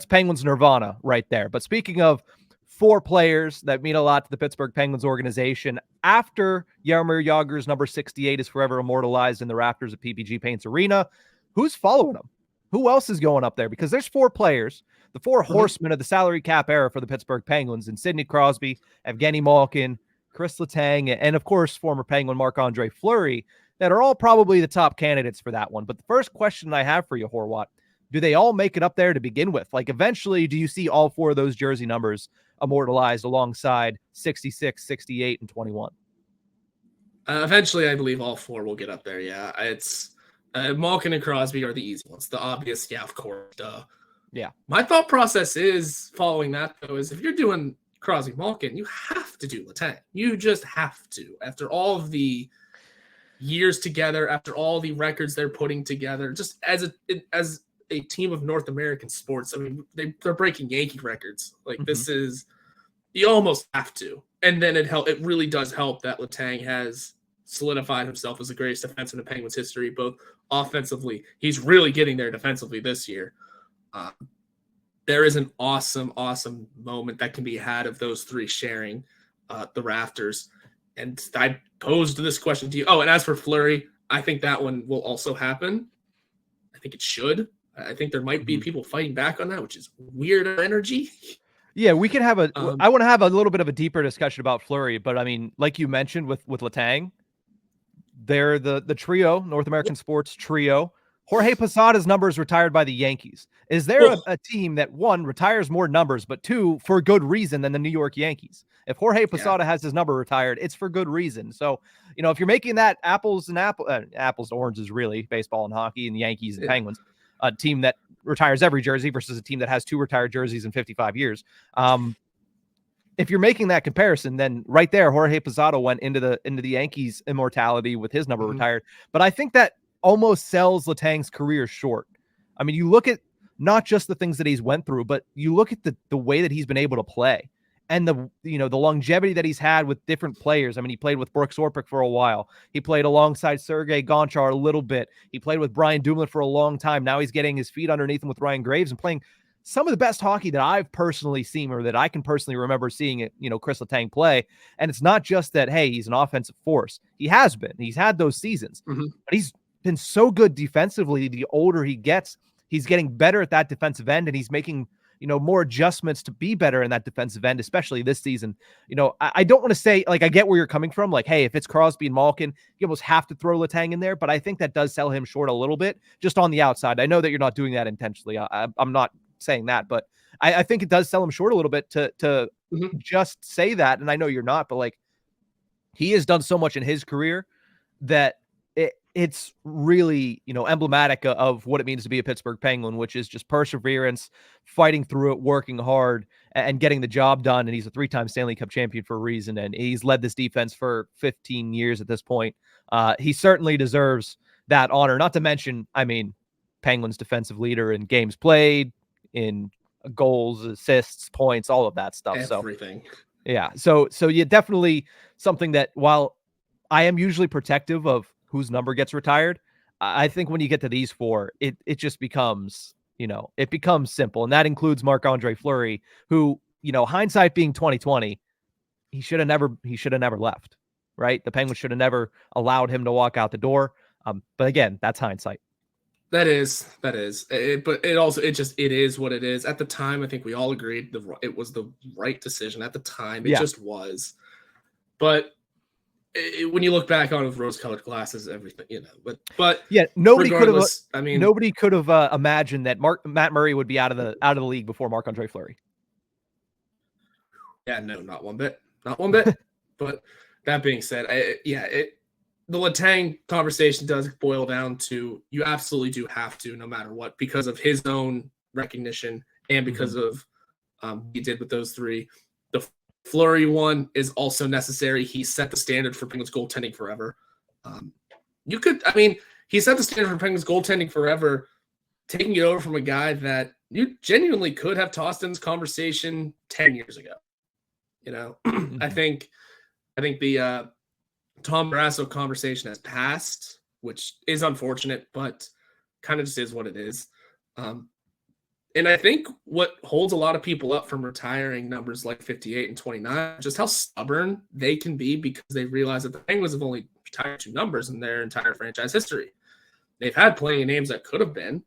Penguins Nirvana right there. But speaking of four players that mean a lot to the Pittsburgh Penguins organization, after Jaromir Jagr's number 68 is forever immortalized in the rafters of PPG Paints Arena, who's following him? Who else is going up there? Because there's four players, the four horsemen of the salary cap era for the Pittsburgh Penguins, and Sidney Crosby, Evgeny Malkin, Chris Letang, and of course, former Penguin Marc-Andre Fleury, that are all probably the top candidates for that one. But the first question I have for you, Horwat, do they all make it up there to begin with? Like, eventually, do you see all four of those jersey numbers immortalized alongside 66, 68, and 21? Eventually, I believe all four will get up there. Yeah, it's Malkin and Crosby are the easy ones. The obvious, yeah, of course. Duh. Yeah. My thought process is following that, though, is if you're doing Crosby Malkin, you have to do Letang. You just have to. After all of the years together, after all the records they're putting together, just as a team of North American sports, I mean, they're breaking Yankee records. Like, this is, you almost have to. And then it really does help that Letang has solidified himself as the greatest defenseman in Penguins history, both offensively. He's really getting there defensively this year. There is an awesome, awesome moment that can be had of those three sharing the rafters. And I posed this question to you. Oh, and as for Fleury, I think that one will also happen. I think it should. I think there might be people fighting back on that, which is weird energy. Yeah, we can have I want to have a little bit of a deeper discussion about Fleury, but I mean, like you mentioned with Letang, they're the trio, North American sports trio. Jorge Posada's number is retired by the Yankees. Is there a team that, one, retires more numbers, but two, for good reason, than the New York Yankees? If Jorge Posada has his number retired, it's for good reason. So, if you're making that apples to oranges, really, baseball and hockey, and the Yankees and Penguins, a team that retires every jersey versus a team that has two retired jerseys in 55 years. If you're making that comparison, then right there, Jorge Posada went into the Yankees immortality with his number retired. But I think that almost sells Letang's career short. I mean, you look at not just the things that he's went through, but you look at the way that he's been able to play and the longevity that he's had with different players. I mean, he played with Brooks Orpik for a while. He played alongside Sergei Gonchar a little bit. He played with Brian Dumoulin for a long time. Now he's getting his feet underneath him with Ryan Graves and playing some of the best hockey that I've personally seen, or that I can personally remember seeing it, Chris Letang play. And it's not just that, hey, he's an offensive force. He has been. He's had those seasons. But he's been so good defensively. The older he gets, he's getting better at that defensive end, and he's making more adjustments to be better in that defensive end, especially this season. I don't want to say, like, I get where you're coming from. Like, hey, if it's Crosby and Malkin, you almost have to throw Letang in there, but I think that does sell him short a little bit just on the outside. I know that you're not doing that intentionally. I'm not saying that, but I think it does sell him short a little bit to just say that. And I know you're not, but like, he has done so much in his career that it's really, emblematic of what it means to be a Pittsburgh Penguin, which is just perseverance, fighting through it, working hard, and getting the job done. And he's a 3-time Stanley Cup champion for a reason. And he's led this defense for 15 years at this point. He certainly deserves that honor, not to mention, I mean, Penguins defensive leader in games played, in goals, assists, points, all of that stuff. Everything. So yeah, definitely something that, while I am usually protective of whose number gets retired, I think when you get to these four, it just becomes, it becomes simple. And that includes Marc-Andre Fleury, who, hindsight being 2020, he should have never left, right? The Penguins should have never allowed him to walk out the door. But again, that's hindsight. That is, but it is what it is. At the time, I think we all agreed it was the right decision at the time. It just was. But when you look back on it with rose-colored glasses, everything, but yeah, nobody could have. I mean, nobody could have imagined that Matt Murray would be out of the league before Marc-Andre Fleury. Yeah, no, not one bit. But that being said, the Letang conversation does boil down to you absolutely do have to, no matter what, because of his own recognition and because of what he did with those three. The Fleury one is also necessary. He set the standard for Penguins goaltending forever. He set the standard for Penguins goaltending forever, taking it over from a guy that you genuinely could have tossed in this conversation 10 years ago. I think the Tom Barrasso conversation has passed, which is unfortunate, but kind of just is what it is. And I think what holds a lot of people up from retiring numbers like 58 and 29, just how stubborn they can be, because they realize that the Penguins have only retired 2 numbers in their entire franchise history. They've had plenty of names that could have been.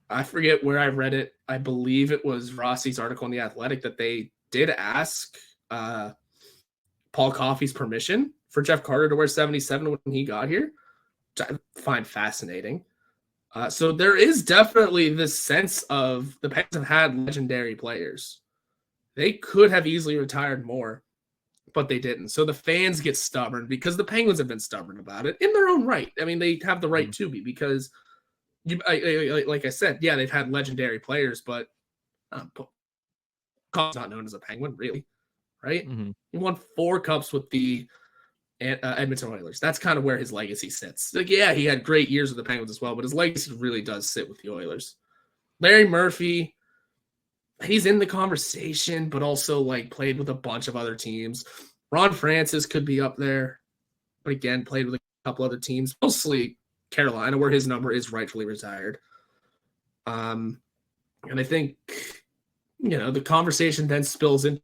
I forget where I read it. I believe it was Rossi's article in The Athletic that they did ask Paul Coffey's permission for Jeff Carter to wear 77 when he got here, which I find fascinating. So there is definitely this sense of the Penguins have had legendary players. They could have easily retired more, but they didn't. So the fans get stubborn because the Penguins have been stubborn about it in their own right. I mean, they have the right to be, because like I said, yeah, they've had legendary players, but Coffey's not known as a Penguin, really, right? He won 4 cups with the Edmonton Oilers. That's kind of where his legacy sits. Like, yeah, he had great years with the Penguins as well, but his legacy really does sit with the Oilers. Larry Murphy, he's in the conversation, but also like played with a bunch of other teams. Ron Francis could be up there, but again, played with a couple other teams, mostly Carolina, where his number is rightfully retired. And I think, the conversation then spills into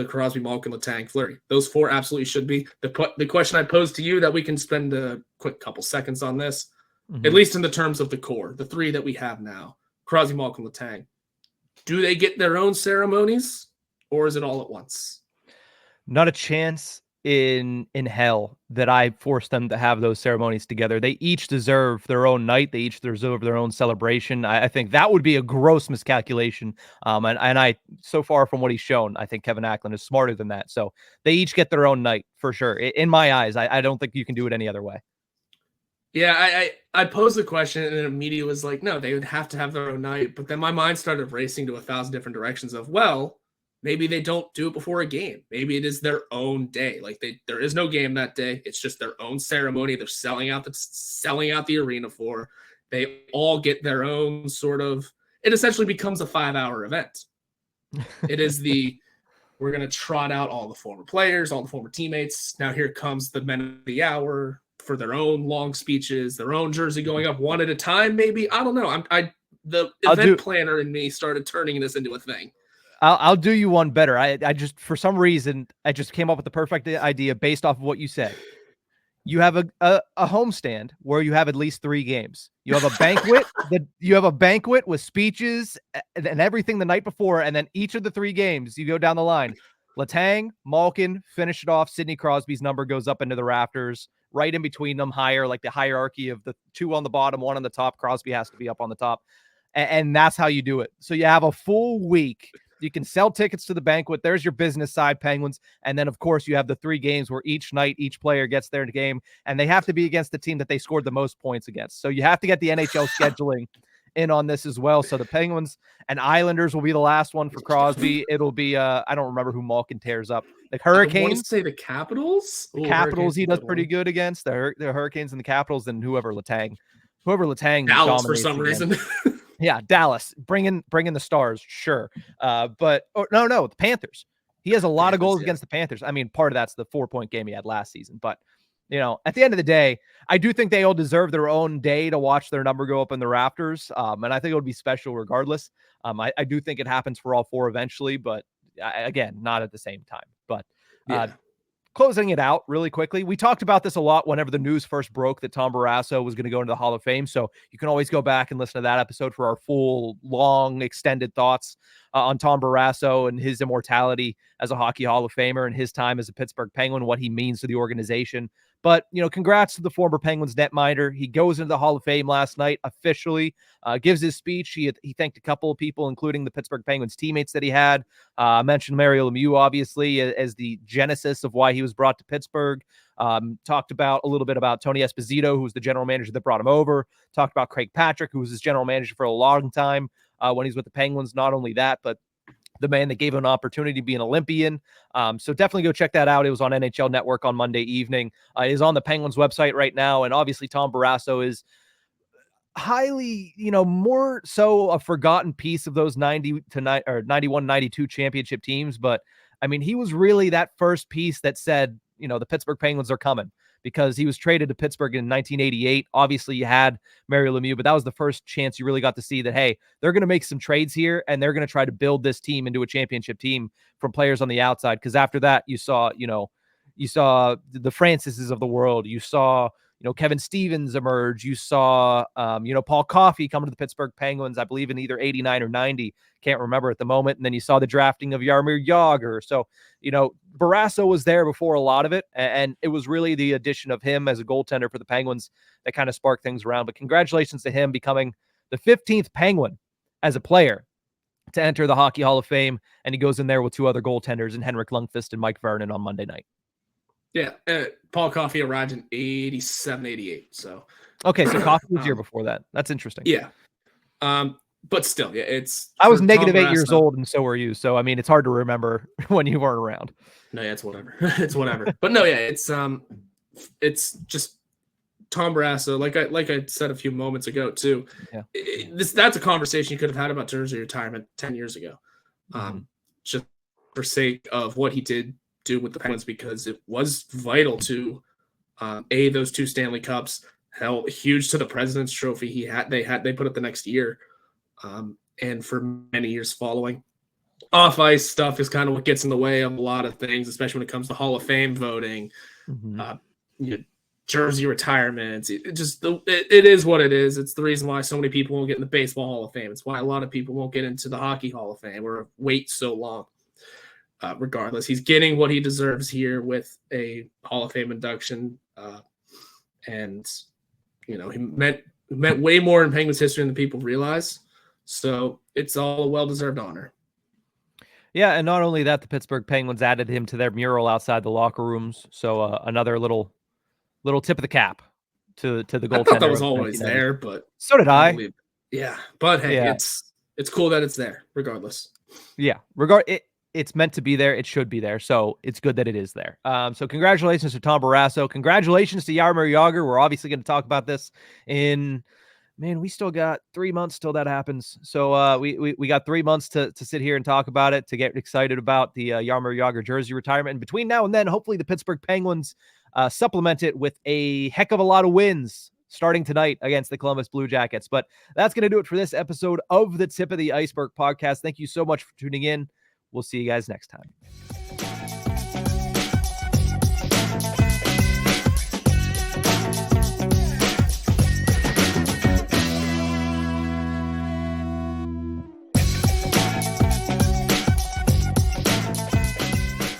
Crosby, Malkin, Letang, Fleury. Those 4 absolutely should be. The question I posed to you, that we can spend a quick couple seconds on this, at least in the terms of the core, the 3 that we have now, Crosby, Malkin, Letang. Do they get their own ceremonies, or is it all at once? Not a chance in hell that I force them to have those ceremonies together. They each deserve their own night. They each deserve their own celebration. I think that would be a gross miscalculation. And I, so far from what he's shown, I think Kevin Acklin is smarter than that. So they each get their own night for sure. In my eyes, I don't think you can do it any other way. Yeah, I posed the question, and then immediately was like, no, they would have to have their own night. But then my mind started racing to 1,000 different directions of, well, maybe they don't do it before a game. Maybe it is their own day. Like there is no game that day. It's just their own ceremony. They're selling out the arena for. They all get their own sort of. It essentially becomes a 5-hour event. It is we're going to trot out all the former players, all the former teammates. Now here comes the men of the hour for their own long speeches, their own jersey going up one at a time. Maybe, I don't know. The event planner in me started turning this into a thing. I'll do you one better. I just, for some reason, I just came up with the perfect idea based off of what you said. You have a homestand where you have at least 3 games. You have a banquet with speeches and everything the night before, and then each of the 3 games you go down the line. Letang, Malkin, finish it off. Sidney Crosby's number goes up into the rafters. Right in between them, higher, like the hierarchy of the 2 on the bottom, 1 on the top. Crosby has to be up on the top, and that's how you do it. So you have a full week. You can sell tickets to the banquet. There's your business side, Penguins. And then, of course, you have the 3 games where each night, each player gets their game, and they have to be against the team that they scored the most points against. So you have to get the NHL scheduling in on this as well. So the Penguins and Islanders will be the last one for Crosby. It'll be, I don't remember who Malkin tears up. The Hurricanes. I want to say the Capitals. The Capitals he does pretty good against. The Hurricanes and the Capitals, and whoever Letang Dallas for some reason. Yeah, Dallas, bring in the Stars, sure. No, the Panthers. He has a lot of goals against the Panthers. I mean, part of that's the 4-point game he had last season. But, at the end of the day, I do think they all deserve their own day to watch their number go up in the rafters. And I think it would be special regardless. I do think it happens for all 4 eventually, but again, not at the same time. But closing it out really quickly, we talked about this a lot whenever the news first broke that Tom Barrasso was going to go into the Hall of Fame. So you can always go back and listen to that episode for our full, long, extended thoughts on Tom Barrasso and his immortality as a Hockey Hall of Famer and his time as a Pittsburgh Penguin, what he means to the organization. But, congrats to the former Penguins netminder. He goes into the Hall of Fame last night officially, gives his speech. He thanked a couple of people, including the Pittsburgh Penguins teammates that he had. I mentioned Mario Lemieux, obviously, as the genesis of why he was brought to Pittsburgh. Talked about a little bit about Tony Esposito, who was the general manager that brought him over. Talked about Craig Patrick, who was his general manager for a long time when he was with the Penguins. Not only that, but the man that gave him an opportunity to be an Olympian. So definitely go check that out. It was on NHL Network on Monday evening. It is on the Penguins website right now. And obviously Tom Barrasso is highly, more so a forgotten piece of those 91, 92 championship teams. But I mean, he was really that first piece that said, the Pittsburgh Penguins are coming, because he was traded to Pittsburgh in 1988. Obviously, you had Mario Lemieux, but that was the first chance you really got to see that, hey, they're going to make some trades here, and they're going to try to build this team into a championship team from players on the outside. Because after that, you saw the Francises of the world. You saw, Kevin Stevens emerge. You saw, Paul Coffey come to the Pittsburgh Penguins, I believe in either 89 or 90. Can't remember at the moment. And then you saw the drafting of Jaromir Jagr. So, Barrasso was there before a lot of it. And it was really the addition of him as a goaltender for the Penguins that kind of sparked things around. But congratulations to him becoming the 15th Penguin as a player to enter the Hockey Hall of Fame. And he goes in there with two other goaltenders, in Henrik Lundqvist and Mike Vernon, on Monday night. Yeah, Paul Coffey arrived in 87, 88. So okay, so Coffey was here before that. That's interesting. Yeah, but still, yeah, I was negative 8 years old, and so were you. So I mean, it's hard to remember when you weren't around. No, yeah, it's whatever. It's whatever. But no, yeah, it's just Tom Barrasso. Like I said a few moments ago too. Yeah. That's a conversation you could have had about jersey retirement 10 years ago. Just for sake of what he did do with the Penguins, because it was vital to those two Stanley Cups, huge to the President's Trophy they put up the next year, and for many years following. Off ice stuff is kind of what gets in the way of a lot of things, especially when it comes to Hall of Fame voting, jersey retirements. It is what it is. It's the reason why so many people won't get in the Baseball Hall of Fame. It's why a lot of people won't get into the Hockey Hall of Fame or wait so long. Regardless, he's getting what he deserves here with a Hall of Fame induction, and he meant way more in Penguins history than people realize. So it's all a well-deserved honor. Yeah, and not only that, the Pittsburgh Penguins added him to their mural outside the locker rooms. So another little tip of the cap to the goaltender. I thought that was always there, but so did I. Yeah, but hey, it's cool that it's there, regardless. Yeah, it's meant to be there. It should be there. So it's good that it is there. So congratulations to Tom Barrasso. Congratulations to Jaromir Jagr. We're obviously going to talk about this we still got 3 months till that happens. So we got 3 months to sit here and talk about it, to get excited about the Jaromir Jagr jersey retirement. And between now and then, hopefully the Pittsburgh Penguins supplement it with a heck of a lot of wins starting tonight against the Columbus Blue Jackets. But that's going to do it for this episode of the Tip of the Ice-Burgh podcast. Thank you so much for tuning in. We'll see you guys next time.